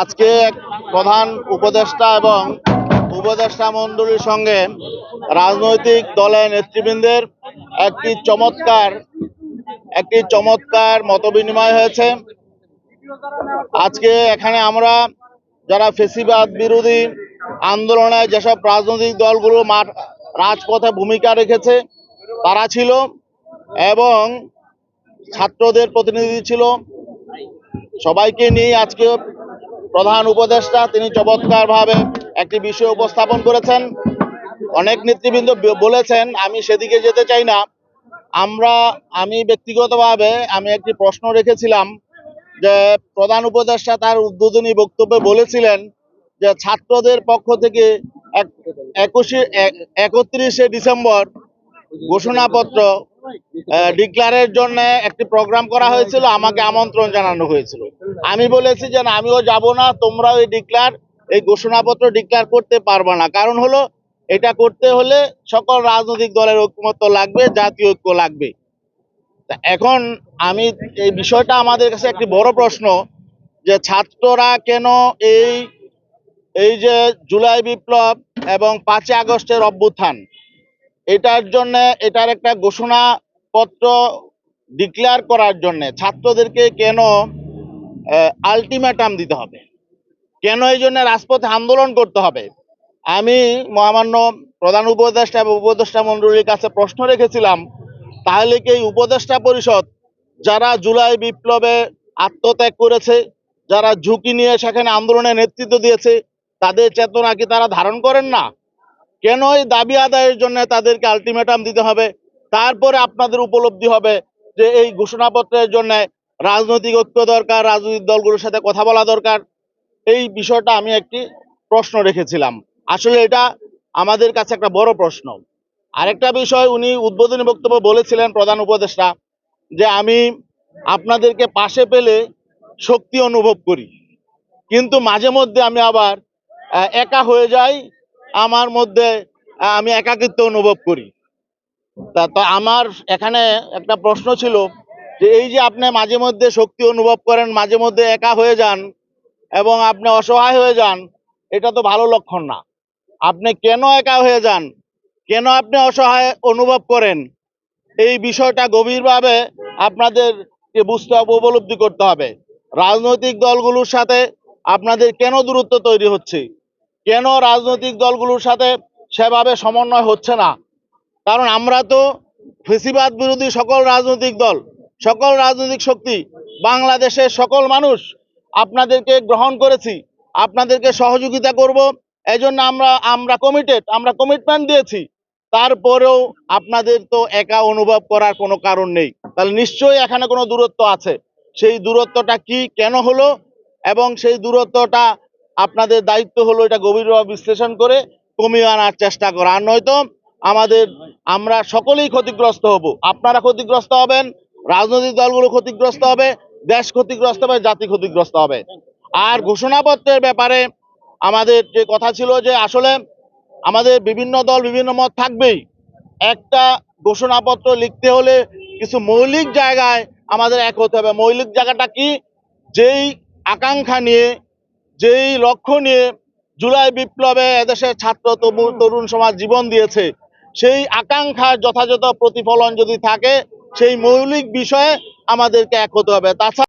আজকে এক প্রধান উপদেষ্টা এবং উপদেষ্টা মণ্ডলীর সঙ্গে রাজনৈতিক দলের নেতৃবৃন্দের একটি চমৎকার মতবিনিময় হয়েছে। আজকে এখানে আমরা যারা ফেসিবাদ বিরোধী আন্দোলনে যেসব রাজনৈতিক দলগুলো রাজপথে ভূমিকা রেখেছে তারা ছিল এবং ছাত্রদের প্রতিনিধি ছিল। সবাইকে নিয়ে আজকে প্রধান উপদেষ্টা তিনি চমৎকারভাবে একটি বিষয় উপস্থাপন করেছেন। অনেক নেতৃবৃন্দ বলেছেন, আমি সেদিকে যেতে চাই না। আমি ব্যক্তিগতভাবে একটি প্রশ্ন রেখেছিলাম যে প্রধান উপদেষ্টা তার উদ্বোধনী বক্তব্যে বলেছিলেন যে ছাত্রদের পক্ষ থেকে 31শে ডিসেম্বর ঘোষণাপত্র ডিক্লারের জন্য একটি প্রোগ্রাম করা হয়েছিল, আমাকে আমন্ত্রণ জানানো হয়েছিল। আমি বলেছি যে না, আমিও যাব না, তোমরা এই ঘোষণাপত্র ডিক্লার করতে পারবে না। কারণ হলো এটা করতে হলে সকল রাজনৈতিক দলের ঐক্যমত্য লাগবে, জাতীয় ঐক্য লাগবে। এখন এই বিষয়টা আমাদের কাছে একটি বড় প্রশ্ন যে ছাত্ররা কেন এই যে জুলাই বিপ্লব এবং 5ই আগস্টের অভ্যুত্থান এটার একটা ঘোষণাপত্র ডিক্লেয়ার করার জন্য ছাত্রদেরকে কেন আলটিমেটাম দিতে হবে, কেন এই জন্য রাজপথে আন্দোলন করতে হবে। আমি মহামান্য প্রধান উপদেষ্টা এবং উপদেষ্টা মণ্ডলীর কাছে প্রশ্ন রেখেছিলাম, তাহলে কি এই উপদেষ্টা পরিষদ যারা জুলাই বিপ্লবে আত্মত্যাগ করেছে, যারা ঝুঁকি নিয়ে সেখানে আন্দোলনের নেতৃত্ব দিয়েছে, তাদের চেতনা কি তারা ধারণ করেন না? কেন এই দাবি আদায়ের জন্য তাদেরকে আলটিমেটাম দিতে হবে? তারপরে আপনাদের উপলব্ধি হবে যে এই ঘোষণাপত্রের জন্য রাজনৈতিক ঐক্য দরকার, রাজনৈতিক দলগুলোর সাথে কথা বলা দরকার। এই বিষয়টা আমি একটি প্রশ্ন রেখেছিলাম। আসলে এটা আমাদের কাছে একটা বড় প্রশ্ন। আরেকটা বিষয়, উনি উদ্বোধনী বক্তব্য বলেছিলেন প্রধান উপদেষ্টা যে আমি আপনাদেরকে পাশে পেলে শক্তি অনুভব করি, কিন্তু মাঝে মধ্যে আমি আবার একা হয়ে যাই, আমার মধ্যে আমি একাকিত্ব অনুভব করি। তা আমার এখানে একটা প্রশ্ন ছিল যে এই যে আপনি মাঝে মধ্যে শক্তি অনুভব করেন, মাঝে মধ্যে একা হয়ে যান এবং আপনি অসহায় হয়ে যান, এটা তো ভালো লক্ষণ না। আপনি কেন একা হয়ে যান, কেন আপনি অসহায় অনুভব করেন, এই বিষয়টা গভীরভাবে আপনাদেরকে বুঝতে হবে, উপলব্ধি করতে হবে। রাজনৈতিক দলগুলোর সাথে আপনাদের কেন দূরত্ব তৈরি হচ্ছে, কেন রাজনৈতিক দলগুলোর সাথে সেভাবে সমন্বয় হচ্ছে না? কারণ আমরা তো ফেসিবাদ বিরোধী সকল রাজনৈতিক দল, সকল রাজনৈতিক শক্তি, বাংলাদেশের সকল মানুষ আপনাদেরকে গ্রহণ করেছি, আপনাদেরকে সহযোগিতা করব, এজন্য আমরা কমিটমেন্ট দিয়েছি। তারপরেও আপনাদের তো একা অনুভব করার কোনো কারণ নেই। তাহলে নিশ্চয়ই এখানে কোনো দূরত্ব আছে। সেই দূরত্বটা কি, কেন হলো, এবং সেই দূরত্বটা আপনাদের দায়িত্ব হলো এটা গভীরভাবে বিশ্লেষণ করে কমিয়ে আনার চেষ্টা করা। আর নয়তো আমরা সকলেই ক্ষতিগ্রস্ত হব। আপনারা ক্ষতিগ্রস্ত হবেন, রাজনৈতিক দলগুলো ক্ষতিগ্রস্ত হবে, দেশ ক্ষতিগ্রস্ত হবে, জাতি ক্ষতিগ্রস্ত হবে। আর ঘোষণাপত্রের ব্যাপারে আমাদের যে কথা ছিল যে আসলে আমাদের বিভিন্ন দল বিভিন্ন মত থাকবেই। একটা ঘোষণাপত্র লিখতে হলে কিছু মৌলিক জায়গায় আমাদের এক হতে হবে। মৌলিক জায়গাটা কি? যেই আকাঙ্ক্ষা নিয়ে, যেই লক্ষ্য নিয়ে জুলাই বিপ্লবে এদেশের ছাত্র তরুণ সমাজ জীবন দিয়েছে, সেই আকাঙ্ক্ষার যথাযথ প্রতিফলন যদি থাকে, সেই মৌলিক বিষয়ে আমাদেরকে এক হতে হবে। তাছাড়া